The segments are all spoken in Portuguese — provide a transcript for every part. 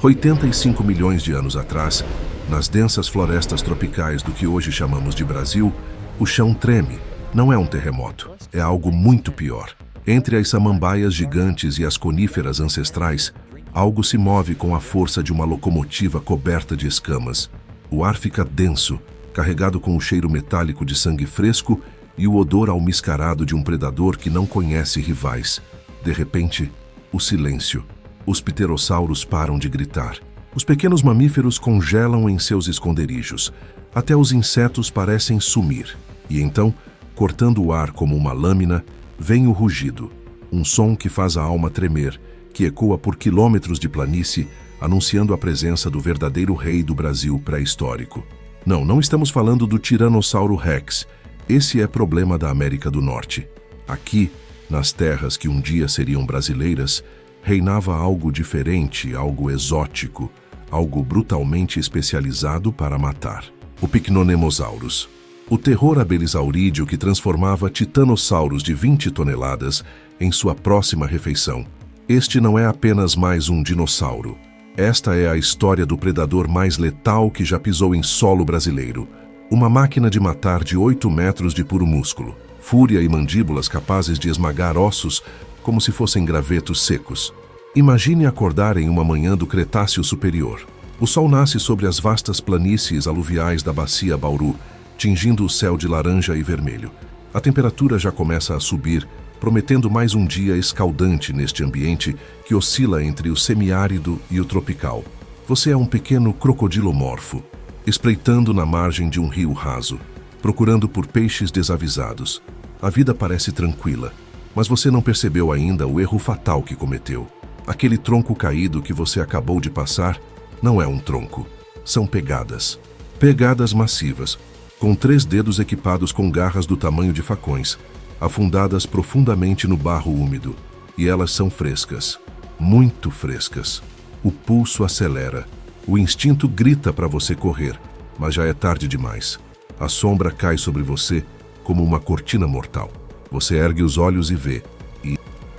85 milhões de anos atrás, nas densas florestas tropicais do que hoje chamamos de Brasil, o chão treme. Não é um terremoto, é algo muito pior. Entre as samambaias gigantes e as coníferas ancestrais, algo se move com a força de uma locomotiva coberta de escamas. O ar fica denso, carregado com o cheiro metálico de sangue fresco e o odor almiscarado de um predador que não conhece rivais. De repente, o silêncio. Os pterossauros param de gritar. Os pequenos mamíferos congelam em seus esconderijos. Até os insetos parecem sumir. E então, cortando o ar como uma lâmina, vem o rugido. Um som que faz a alma tremer, que ecoa por quilômetros de planície, anunciando a presença do verdadeiro rei do Brasil pré-histórico. Não estamos falando do Tiranossauro Rex. Esse é problema da América do Norte. Aqui, nas terras que um dia seriam brasileiras, reinava algo diferente, algo exótico, algo brutalmente especializado para matar. O Pycnonemosaurus. O terror abelisaurídeo que transformava titanossauros de 20 toneladas em sua próxima refeição. Este não é apenas mais um dinossauro. Esta é a história do predador mais letal que já pisou em solo brasileiro. Uma máquina de matar de 8 metros de puro músculo, fúria e mandíbulas capazes de esmagar ossos como se fossem gravetos secos. Imagine acordar em uma manhã do Cretáceo Superior. O sol nasce sobre as vastas planícies aluviais da Bacia Bauru, tingindo o céu de laranja e vermelho. A temperatura já começa a subir, prometendo mais um dia escaldante neste ambiente que oscila entre o semiárido e o tropical. Você é um pequeno crocodilomorfo, espreitando na margem de um rio raso, procurando por peixes desavisados. A vida parece tranquila, mas você não percebeu ainda o erro fatal que cometeu. Aquele tronco caído que você acabou de passar não é um tronco, são pegadas. Pegadas massivas, com 3 dedos equipados com garras do tamanho de facões, afundadas profundamente no barro úmido. E elas são frescas, muito frescas. O pulso acelera. O instinto grita para você correr, mas já é tarde demais. A sombra cai sobre você como uma cortina mortal. Você ergue os olhos e vê.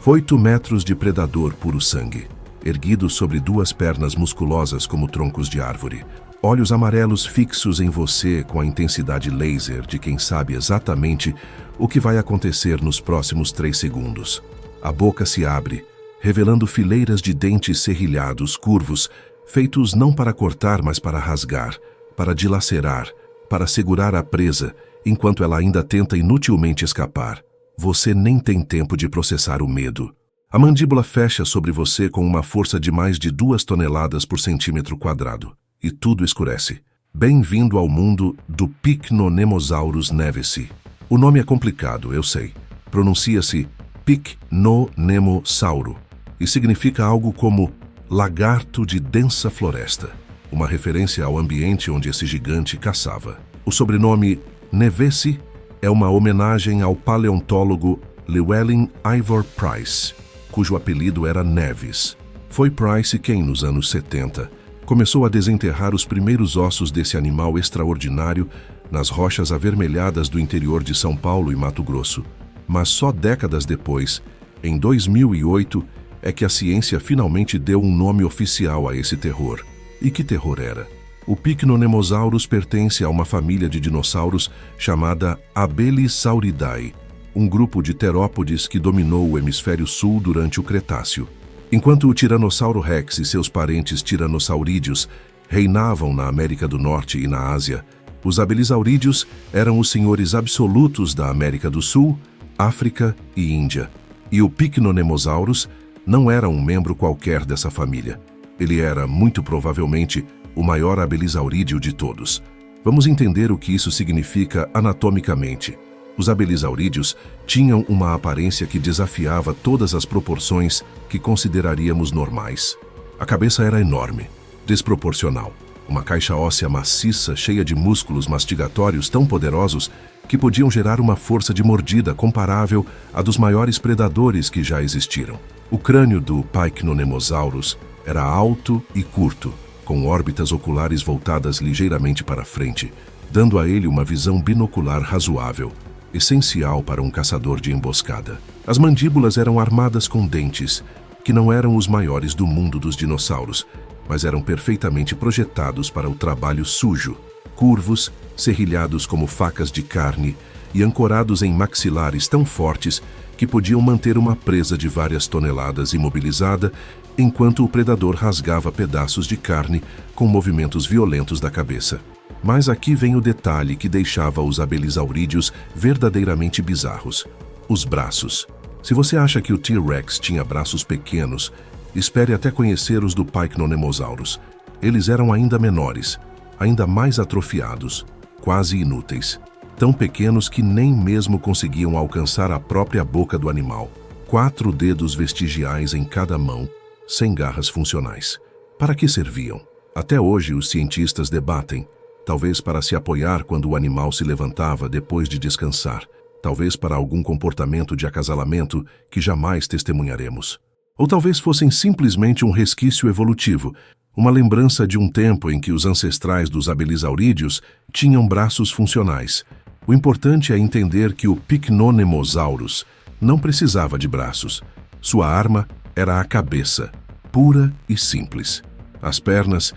8 metros de predador puro sangue, erguido sobre 2 pernas musculosas como troncos de árvore. Olhos amarelos fixos em você com a intensidade laser de quem sabe exatamente o que vai acontecer nos próximos 3 segundos. A boca se abre, revelando fileiras de dentes serrilhados, curvos, feitos não para cortar, mas para rasgar, para dilacerar, para segurar a presa, enquanto ela ainda tenta inutilmente escapar. Você nem tem tempo de processar o medo. A mandíbula fecha sobre você com uma força de mais de 2 toneladas por centímetro quadrado. E tudo escurece. Bem-vindo ao mundo do Pycnonemosaurus nevesi. O nome é complicado, eu sei. Pronuncia-se Pycnonemosauro e significa algo como lagarto de densa floresta, uma referência ao ambiente onde esse gigante caçava. O sobrenome Nevesi é uma homenagem ao paleontólogo Llewellyn Ivor Price, cujo apelido era Neves. Foi Price quem, nos anos 70, começou a desenterrar os primeiros ossos desse animal extraordinário nas rochas avermelhadas do interior de São Paulo e Mato Grosso. Mas só décadas depois, em 2008, é que a ciência finalmente deu um nome oficial a esse terror. E que terror era? O Pycnonemosaurus pertence a uma família de dinossauros chamada Abelisauridae, um grupo de terópodes que dominou o hemisfério sul durante o Cretáceo. Enquanto o Tiranossauro Rex e seus parentes tiranossaurídeos reinavam na América do Norte e na Ásia, os abelisaurídeos eram os senhores absolutos da América do Sul, África e Índia. E o Pycnonemosaurus não era um membro qualquer dessa família. Ele era, muito provavelmente, o maior abelisaurídeo de todos. Vamos entender o que isso significa anatomicamente. Os abelisaurídeos tinham uma aparência que desafiava todas as proporções que consideraríamos normais. A cabeça era enorme, desproporcional. Uma caixa óssea maciça cheia de músculos mastigatórios tão poderosos que podiam gerar uma força de mordida comparável à dos maiores predadores que já existiram. O crânio do Pycnonemosaurus era alto e curto, com órbitas oculares voltadas ligeiramente para frente, dando a ele uma visão binocular razoável, essencial para um caçador de emboscada. As mandíbulas eram armadas com dentes, que não eram os maiores do mundo dos dinossauros, mas eram perfeitamente projetados para o trabalho sujo, curvos, serrilhados como facas de carne e ancorados em maxilares tão fortes que podiam manter uma presa de várias toneladas imobilizada enquanto o predador rasgava pedaços de carne com movimentos violentos da cabeça. Mas aqui vem o detalhe que deixava os abelisaurídeos verdadeiramente bizarros: os braços. Se você acha que o T-Rex tinha braços pequenos, espere até conhecer os do Pycnonemosaurus. Eles eram ainda menores, ainda mais atrofiados, quase inúteis. Tão pequenos que nem mesmo conseguiam alcançar a própria boca do animal. 4 dedos vestigiais em cada mão, sem garras funcionais. Para que serviam? Até hoje os cientistas debatem. Talvez para se apoiar quando o animal se levantava depois de descansar. Talvez para algum comportamento de acasalamento que jamais testemunharemos. Ou talvez fossem simplesmente um resquício evolutivo, uma lembrança de um tempo em que os ancestrais dos abelisaurídeos tinham braços funcionais. O importante é entender que o Pycnonemosaurus não precisava de braços. Sua arma era a cabeça, pura e simples. As pernas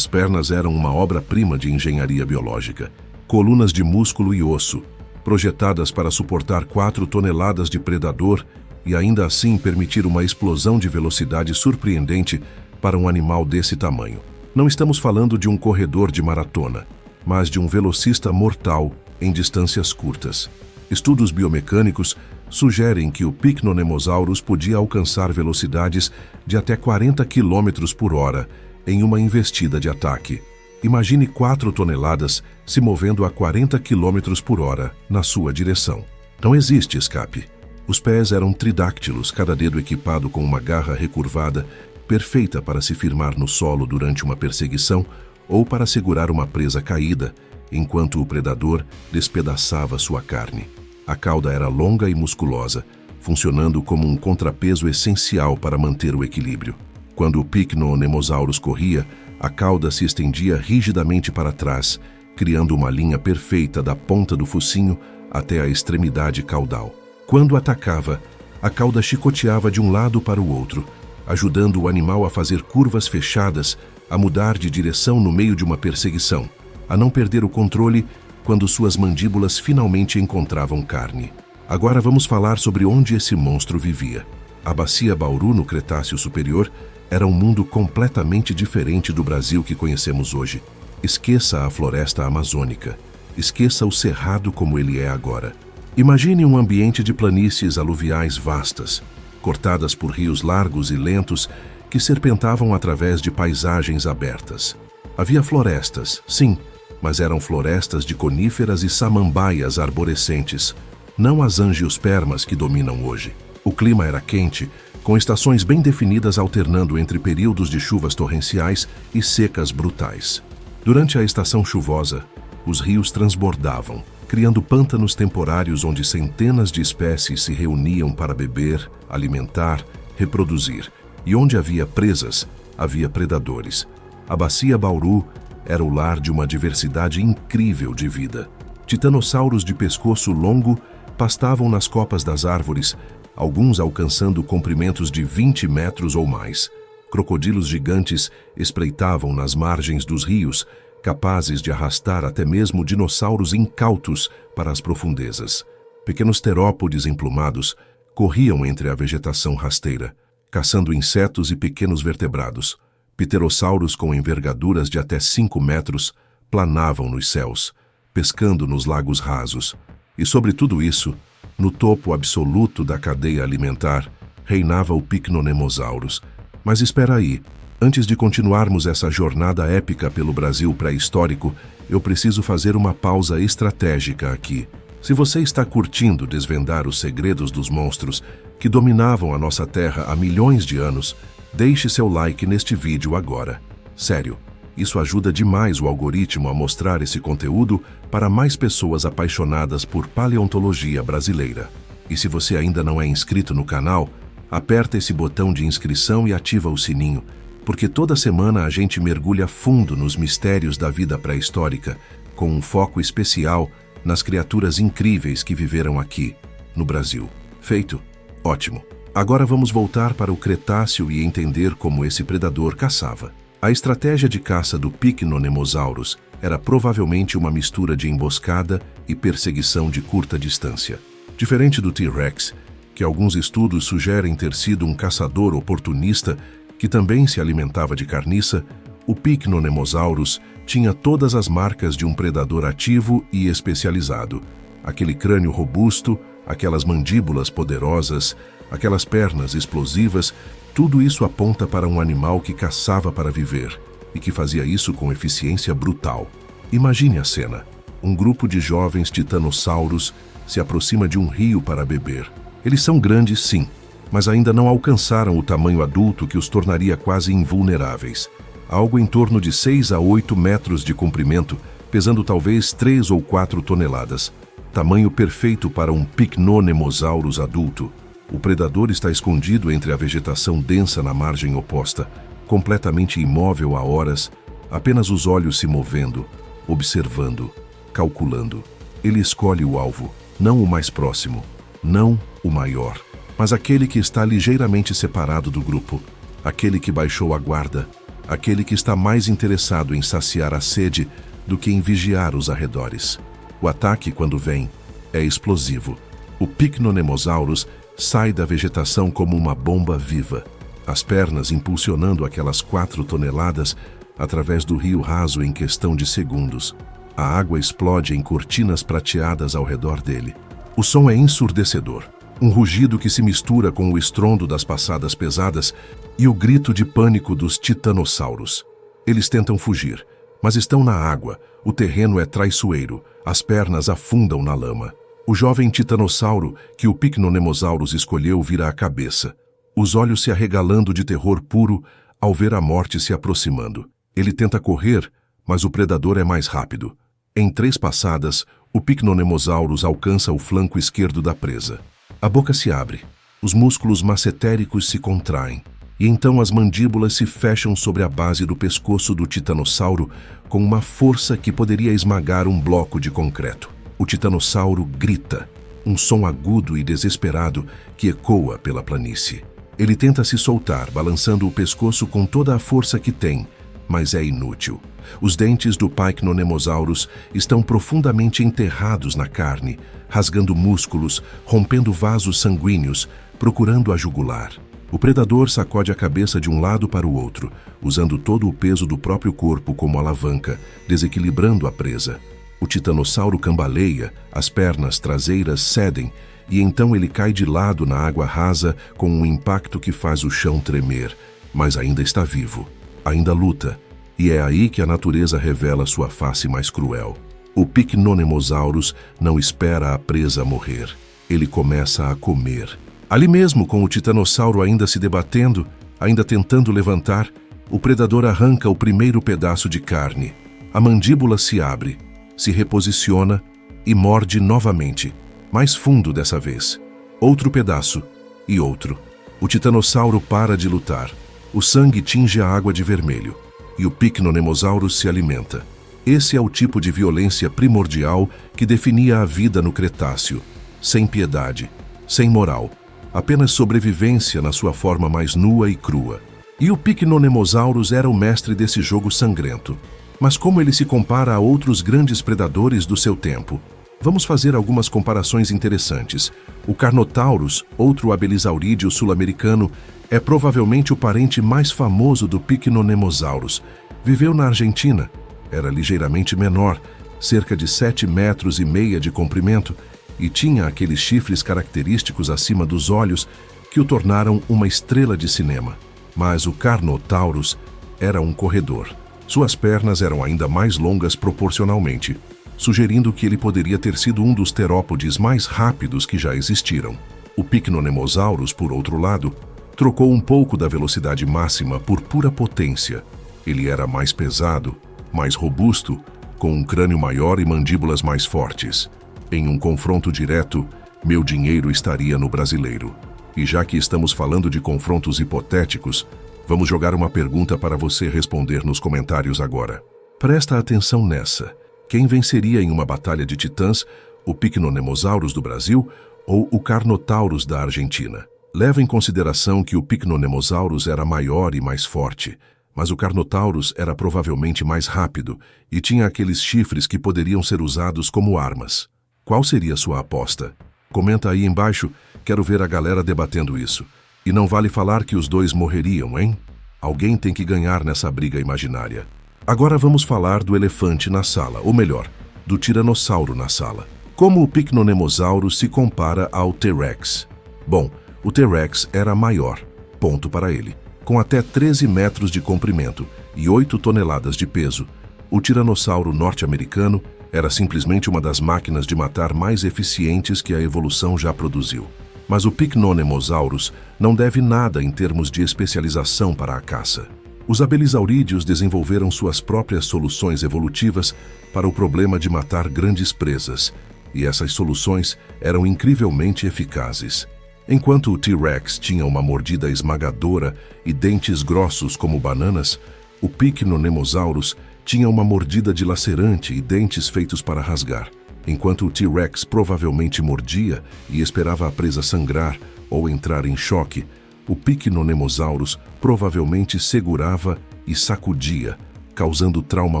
eram uma obra-prima de engenharia biológica. Colunas de músculo e osso, projetadas para suportar 4 toneladas de predador e ainda assim permitir uma explosão de velocidade surpreendente para um animal desse tamanho. Não estamos falando de um corredor de maratona, mas de um velocista mortal em distâncias curtas. Estudos biomecânicos sugerem que o Pycnonemosaurus podia alcançar velocidades de até 40 km por hora em uma investida de ataque. Imagine 4 toneladas se movendo a 40 km por hora na sua direção. Não existe escape. Os pés eram tridáctilos, cada dedo equipado com uma garra recurvada, perfeita para se firmar no solo durante uma perseguição ou para segurar uma presa caída, enquanto o predador despedaçava sua carne. A cauda era longa e musculosa, funcionando como um contrapeso essencial para manter o equilíbrio. Quando o Pycnonemosaurus corria, a cauda se estendia rigidamente para trás, criando uma linha perfeita da ponta do focinho até a extremidade caudal. Quando atacava, a cauda chicoteava de um lado para o outro, ajudando o animal a fazer curvas fechadas, a mudar de direção no meio de uma perseguição, a não perder o controle quando suas mandíbulas finalmente encontravam carne. Agora vamos falar sobre onde esse monstro vivia. A Bacia Bauru, no Cretáceo Superior, era um mundo completamente diferente do Brasil que conhecemos hoje. Esqueça a floresta amazônica. Esqueça o cerrado como ele é agora. Imagine um ambiente de planícies aluviais vastas, cortadas por rios largos e lentos que serpentavam através de paisagens abertas. Havia florestas, sim, mas eram florestas de coníferas e samambaias arborescentes, não as angiospermas que dominam hoje. O clima era quente, com estações bem definidas alternando entre períodos de chuvas torrenciais e secas brutais. Durante a estação chuvosa, os rios transbordavam, criando pântanos temporários onde centenas de espécies se reuniam para beber, alimentar, reproduzir. E onde havia presas, havia predadores. A Bacia Bauru era o lar de uma diversidade incrível de vida. Titanossauros de pescoço longo pastavam nas copas das árvores, alguns alcançando comprimentos de 20 metros ou mais. Crocodilos gigantes espreitavam nas margens dos rios, capazes de arrastar até mesmo dinossauros incautos para as profundezas. Pequenos terópodes emplumados corriam entre a vegetação rasteira, caçando insetos e pequenos vertebrados. Pterossauros com envergaduras de até 5 metros planavam nos céus, pescando nos lagos rasos. E sobre tudo isso, no topo absoluto da cadeia alimentar, reinava o Pycnonemosaurus. Mas espera aí, antes de continuarmos essa jornada épica pelo Brasil pré-histórico, eu preciso fazer uma pausa estratégica aqui. Se você está curtindo desvendar os segredos dos monstros que dominavam a nossa Terra há milhões de anos, deixe seu like neste vídeo agora. Sério, isso ajuda demais o algoritmo a mostrar esse conteúdo para mais pessoas apaixonadas por paleontologia brasileira. E se você ainda não é inscrito no canal, aperta esse botão de inscrição e ativa o sininho, porque toda semana a gente mergulha fundo nos mistérios da vida pré-histórica, com um foco especial nas criaturas incríveis que viveram aqui, no Brasil. Feito? Ótimo! Agora vamos voltar para o Cretáceo e entender como esse predador caçava. A estratégia de caça do Pycnonemosaurus era provavelmente uma mistura de emboscada e perseguição de curta distância. Diferente do T-Rex, que alguns estudos sugerem ter sido um caçador oportunista que também se alimentava de carniça, o Pycnonemosaurus tinha todas as marcas de um predador ativo e especializado. Aquele crânio robusto, aquelas mandíbulas poderosas, aquelas pernas explosivas, tudo isso aponta para um animal que caçava para viver e que fazia isso com eficiência brutal. Imagine a cena. Um grupo de jovens titanossauros se aproxima de um rio para beber. Eles são grandes, sim, mas ainda não alcançaram o tamanho adulto que os tornaria quase invulneráveis. Algo em torno de 6 a 8 metros de comprimento, pesando talvez 3 ou 4 toneladas. Tamanho perfeito para um Pycnonemosaurus adulto. O predador está escondido entre a vegetação densa na margem oposta, completamente imóvel há horas, apenas os olhos se movendo, observando, calculando. Ele escolhe o alvo, não o mais próximo, não o maior, mas aquele que está ligeiramente separado do grupo, aquele que baixou a guarda, aquele que está mais interessado em saciar a sede do que em vigiar os arredores. O ataque, quando vem, é explosivo. O Pycnonemosaurus sai da vegetação como uma bomba viva, as pernas impulsionando aquelas 4 toneladas através do rio raso em questão de segundos. A água explode em cortinas prateadas ao redor dele. O som é ensurdecedor, um rugido que se mistura com o estrondo das passadas pesadas e o grito de pânico dos titanossauros. Eles tentam fugir, mas estão na água, o terreno é traiçoeiro, as pernas afundam na lama. O jovem titanossauro que o Pycnonemosaurus escolheu vira a cabeça, os olhos se arregalando de terror puro ao ver a morte se aproximando. Ele tenta correr, mas o predador é mais rápido. Em 3 passadas, o Pycnonemosaurus alcança o flanco esquerdo da presa. A boca se abre, os músculos macetéricos se contraem, e então as mandíbulas se fecham sobre a base do pescoço do titanossauro com uma força que poderia esmagar um bloco de concreto. O titanossauro grita, um som agudo e desesperado que ecoa pela planície. Ele tenta se soltar, balançando o pescoço com toda a força que tem, mas é inútil. Os dentes do Pycnonemosaurus estão profundamente enterrados na carne, rasgando músculos, rompendo vasos sanguíneos, procurando a jugular. O predador sacode a cabeça de um lado para o outro, usando todo o peso do próprio corpo como alavanca, desequilibrando a presa. O titanossauro cambaleia, as pernas traseiras cedem, e então ele cai de lado na água rasa com um impacto que faz o chão tremer, mas ainda está vivo, ainda luta, e é aí que a natureza revela sua face mais cruel. O Pycnonemosaurus não espera a presa morrer, ele começa a comer. Ali mesmo, com o titanossauro ainda se debatendo, ainda tentando levantar, o predador arranca o primeiro pedaço de carne. A mandíbula se abre, se reposiciona e morde novamente, mais fundo dessa vez. Outro pedaço e outro. O titanossauro para de lutar. O sangue tinge a água de vermelho e o Pycnonemosaurus se alimenta. Esse é o tipo de violência primordial que definia a vida no Cretáceo. Sem piedade, sem moral, apenas sobrevivência na sua forma mais nua e crua. E o Pycnonemosaurus era o mestre desse jogo sangrento. Mas como ele se compara a outros grandes predadores do seu tempo? Vamos fazer algumas comparações interessantes. O Carnotaurus, outro abelisaurídeo sul-americano, é provavelmente o parente mais famoso do Pycnonemosaurus. Viveu na Argentina, era ligeiramente menor, cerca de 7,5 metros de comprimento, e tinha aqueles chifres característicos acima dos olhos que o tornaram uma estrela de cinema. Mas o Carnotaurus era um corredor. Suas pernas eram ainda mais longas proporcionalmente, sugerindo que ele poderia ter sido um dos terópodes mais rápidos que já existiram. O Pycnonemosaurus, por outro lado, trocou um pouco da velocidade máxima por pura potência. Ele era mais pesado, mais robusto, com um crânio maior e mandíbulas mais fortes. Em um confronto direto, meu dinheiro estaria no brasileiro. E já que estamos falando de confrontos hipotéticos, vamos jogar uma pergunta para você responder nos comentários agora. Presta atenção nessa. Quem venceria em uma batalha de titãs, o Pycnonemosaurus do Brasil ou o Carnotaurus da Argentina? Leva em consideração que o Pycnonemosaurus era maior e mais forte, mas o Carnotaurus era provavelmente mais rápido e tinha aqueles chifres que poderiam ser usados como armas. Qual seria sua aposta? Comenta aí embaixo, quero ver a galera debatendo isso. E não vale falar que os dois morreriam, hein? Alguém tem que ganhar nessa briga imaginária. Agora vamos falar do elefante na sala, ou melhor, do tiranossauro na sala. Como o Pycnonemosaurus se compara ao T-Rex? Bom, o T-Rex era maior, ponto para ele. Com até 13 metros de comprimento e 8 toneladas de peso, o tiranossauro norte-americano era simplesmente uma das máquinas de matar mais eficientes que a evolução já produziu. Mas o Pycnonemosaurus não deve nada em termos de especialização para a caça. Os abelisaurídeos desenvolveram suas próprias soluções evolutivas para o problema de matar grandes presas, e essas soluções eram incrivelmente eficazes. Enquanto o T-Rex tinha uma mordida esmagadora e dentes grossos como bananas, o Pycnonemosaurus tinha uma mordida dilacerante e dentes feitos para rasgar. Enquanto o T-Rex provavelmente mordia e esperava a presa sangrar ou entrar em choque, o Pycnonemosaurus provavelmente segurava e sacudia, causando trauma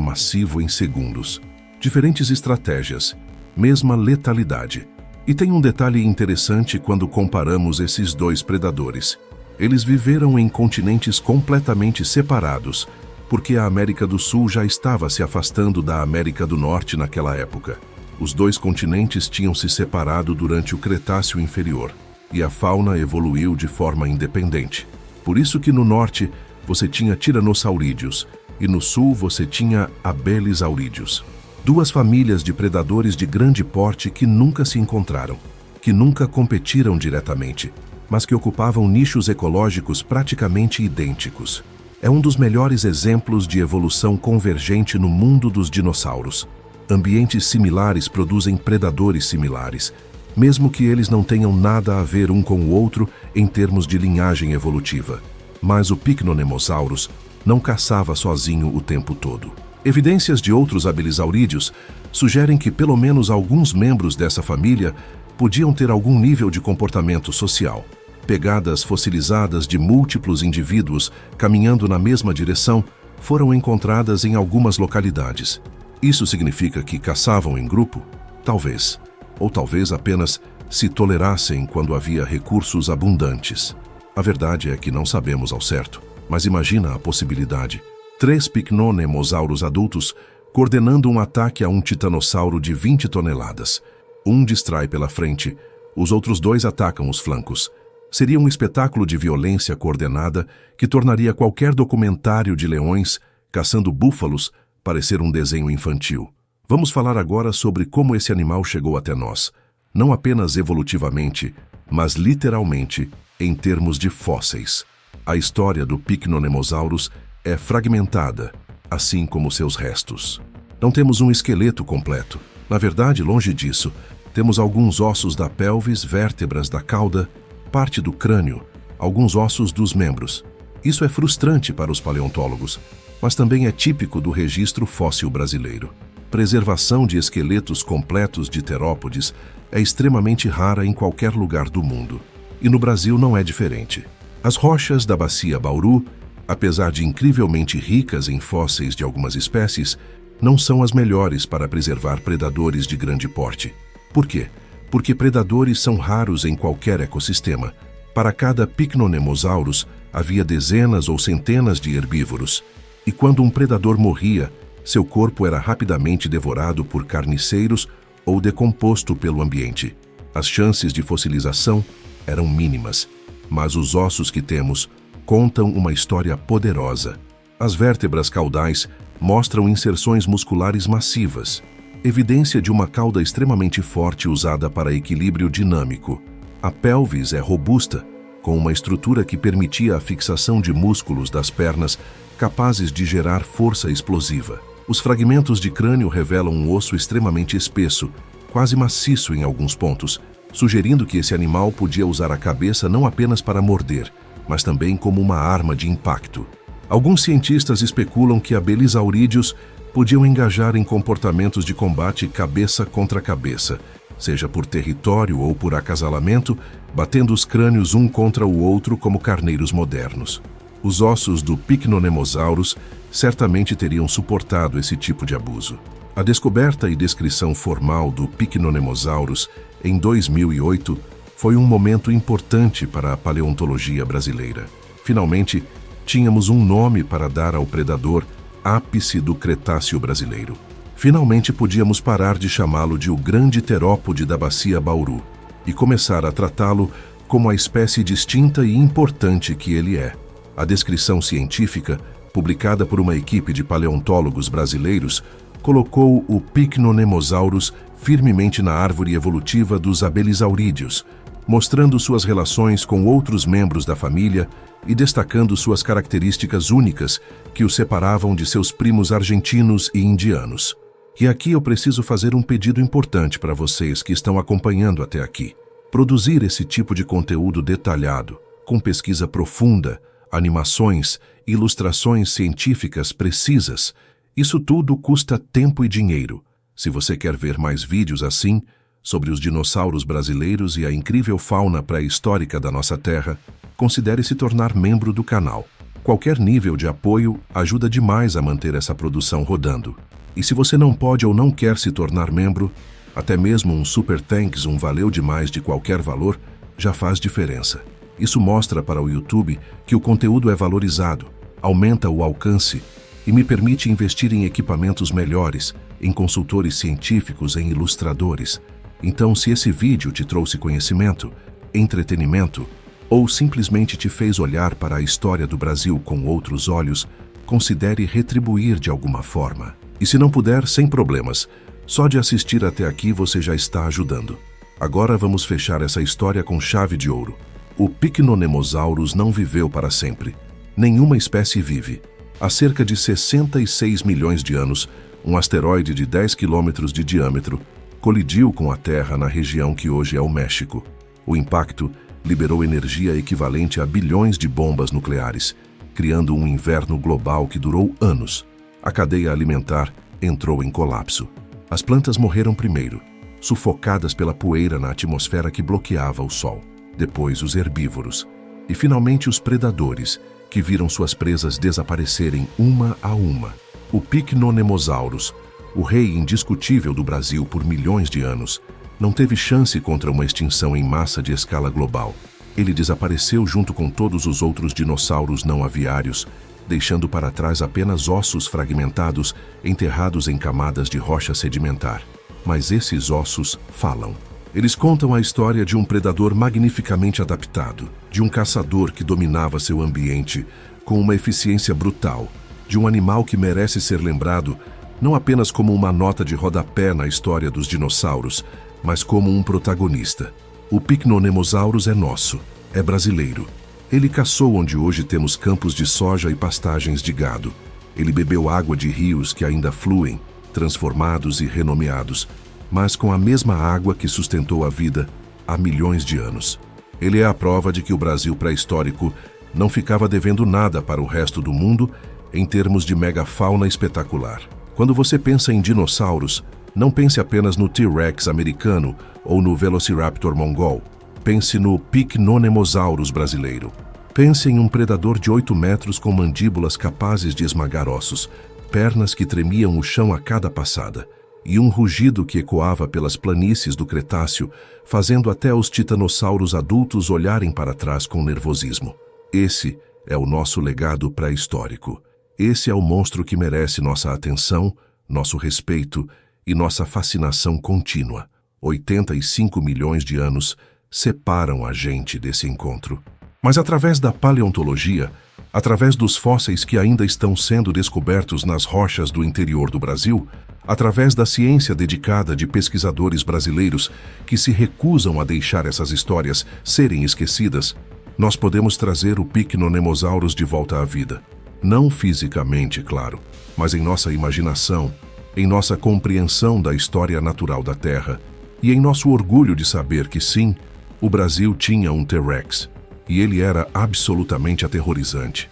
massivo em segundos. Diferentes estratégias, mesma letalidade. E tem um detalhe interessante quando comparamos esses dois predadores. Eles viveram em continentes completamente separados, porque a América do Sul já estava se afastando da América do Norte naquela época. Os dois continentes tinham se separado durante o Cretáceo Inferior, e a fauna evoluiu de forma independente. Por isso que no norte você tinha tiranossaurídeos, e no sul você tinha abelisaurídeos. Duas famílias de predadores de grande porte que nunca se encontraram, que nunca competiram diretamente, mas que ocupavam nichos ecológicos praticamente idênticos. É um dos melhores exemplos de evolução convergente no mundo dos dinossauros. Ambientes similares produzem predadores similares, mesmo que eles não tenham nada a ver um com o outro em termos de linhagem evolutiva. Mas o Pycnonemosaurus não caçava sozinho o tempo todo. Evidências de outros abelisaurídeos sugerem que pelo menos alguns membros dessa família podiam ter algum nível de comportamento social. Pegadas fossilizadas de múltiplos indivíduos caminhando na mesma direção foram encontradas em algumas localidades. Isso significa que caçavam em grupo? Talvez. Ou talvez apenas se tolerassem quando havia recursos abundantes. A verdade é que não sabemos ao certo, mas imagina a possibilidade. 3 Pycnonemosaurus adultos coordenando um ataque a um titanossauro de 20 toneladas. Um distrai pela frente, os outros 2 atacam os flancos. Seria um espetáculo de violência coordenada que tornaria qualquer documentário de leões caçando búfalos parecer um desenho infantil. Vamos falar agora sobre como esse animal chegou até nós, não apenas evolutivamente, mas literalmente em termos de fósseis. A história do Pycnonemosaurus é fragmentada, assim como seus restos. Não temos um esqueleto completo. Na verdade, longe disso, temos alguns ossos da pelvis, vértebras da cauda, parte do crânio, alguns ossos dos membros. Isso é frustrante para os paleontólogos, mas também é típico do registro fóssil brasileiro. Preservação de esqueletos completos de terópodes é extremamente rara em qualquer lugar do mundo. E no Brasil não é diferente. As rochas da Bacia Bauru, apesar de incrivelmente ricas em fósseis de algumas espécies, não são as melhores para preservar predadores de grande porte. Por quê? Porque predadores são raros em qualquer ecossistema. Para cada Pycnonemosaurus, havia dezenas ou centenas de herbívoros. E quando um predador morria, seu corpo era rapidamente devorado por carniceiros ou decomposto pelo ambiente. As chances de fossilização eram mínimas, mas os ossos que temos contam uma história poderosa. As vértebras caudais mostram inserções musculares massivas, evidência de uma cauda extremamente forte usada para equilíbrio dinâmico. A pelvis é robusta, com uma estrutura que permitia a fixação de músculos das pernas capazes de gerar força explosiva. Os fragmentos de crânio revelam um osso extremamente espesso, quase maciço em alguns pontos, sugerindo que esse animal podia usar a cabeça não apenas para morder, mas também como uma arma de impacto. Alguns cientistas especulam que abelisaurídeos podiam engajar em comportamentos de combate cabeça contra cabeça, seja por território ou por acasalamento, batendo os crânios um contra o outro como carneiros modernos. Os ossos do Pycnonemosaurus certamente teriam suportado esse tipo de abuso. A descoberta e descrição formal do Pycnonemosaurus em 2008 foi um momento importante para a paleontologia brasileira. Finalmente, tínhamos um nome para dar ao predador ápice do Cretáceo brasileiro. Finalmente podíamos parar de chamá-lo de o grande terópode da Bacia Bauru e começar a tratá-lo como a espécie distinta e importante que ele é. A descrição científica, publicada por uma equipe de paleontólogos brasileiros, colocou o Pycnonemosaurus firmemente na árvore evolutiva dos abelisaurídeos, mostrando suas relações com outros membros da família e destacando suas características únicas que o separavam de seus primos argentinos e indianos. E aqui eu preciso fazer um pedido importante para vocês que estão acompanhando até aqui. Produzir esse tipo de conteúdo detalhado, com pesquisa profunda, animações, ilustrações científicas precisas, isso tudo custa tempo e dinheiro. Se você quer ver mais vídeos assim, sobre os dinossauros brasileiros e a incrível fauna pré-histórica da nossa terra, considere se tornar membro do canal. Qualquer nível de apoio ajuda demais a manter essa produção rodando. E se você não pode ou não quer se tornar membro, até mesmo um Super Thanks, um valeu demais de qualquer valor, já faz diferença. Isso mostra para o YouTube que o conteúdo é valorizado, aumenta o alcance e me permite investir em equipamentos melhores, em consultores científicos, em ilustradores. Então, se esse vídeo te trouxe conhecimento, entretenimento ou simplesmente te fez olhar para a história do Brasil com outros olhos, considere retribuir de alguma forma. E se não puder, sem problemas. Só de assistir até aqui você já está ajudando. Agora vamos fechar essa história com chave de ouro. O Pycnonemosaurus não viveu para sempre. Nenhuma espécie vive. Há cerca de 66 milhões de anos, um asteroide de 10 quilômetros de diâmetro colidiu com a Terra na região que hoje é o México. O impacto liberou energia equivalente a bilhões de bombas nucleares, criando um inverno global que durou anos. A cadeia alimentar entrou em colapso. As plantas morreram primeiro, sufocadas pela poeira na atmosfera que bloqueava o sol. Depois os herbívoros. E finalmente os predadores, que viram suas presas desaparecerem uma a uma. O Pycnonemosaurus, o rei indiscutível do Brasil por milhões de anos, não teve chance contra uma extinção em massa de escala global. Ele desapareceu junto com todos os outros dinossauros não aviários, deixando para trás apenas ossos fragmentados enterrados em camadas de rocha sedimentar. Mas esses ossos falam. Eles contam a história de um predador magnificamente adaptado, de um caçador que dominava seu ambiente com uma eficiência brutal, de um animal que merece ser lembrado não apenas como uma nota de rodapé na história dos dinossauros, mas como um protagonista. O Pycnonemosaurus é nosso, é brasileiro. Ele caçou onde hoje temos campos de soja e pastagens de gado. Ele bebeu água de rios que ainda fluem, transformados e renomeados, mas com a mesma água que sustentou a vida há milhões de anos. Ele é a prova de que o Brasil pré-histórico não ficava devendo nada para o resto do mundo em termos de megafauna espetacular. Quando você pensa em dinossauros, não pense apenas no T-Rex americano ou no Velociraptor mongol. Pense no Pycnonemosaurus brasileiro. Pense em um predador de 8 metros com mandíbulas capazes de esmagar ossos, pernas que tremiam o chão a cada passada, e um rugido que ecoava pelas planícies do Cretáceo, fazendo até os titanossauros adultos olharem para trás com nervosismo. Esse é o nosso legado pré-histórico. Esse é o monstro que merece nossa atenção, nosso respeito e nossa fascinação contínua. 85 milhões de anos separam a gente desse encontro. Mas através da paleontologia, através dos fósseis que ainda estão sendo descobertos nas rochas do interior do Brasil, através da ciência dedicada de pesquisadores brasileiros que se recusam a deixar essas histórias serem esquecidas, nós podemos trazer o Pycnonemosaurus de volta à vida. Não fisicamente, claro, mas em nossa imaginação, em nossa compreensão da história natural da Terra e em nosso orgulho de saber que sim, o Brasil tinha um T-Rex, e ele era absolutamente aterrorizante.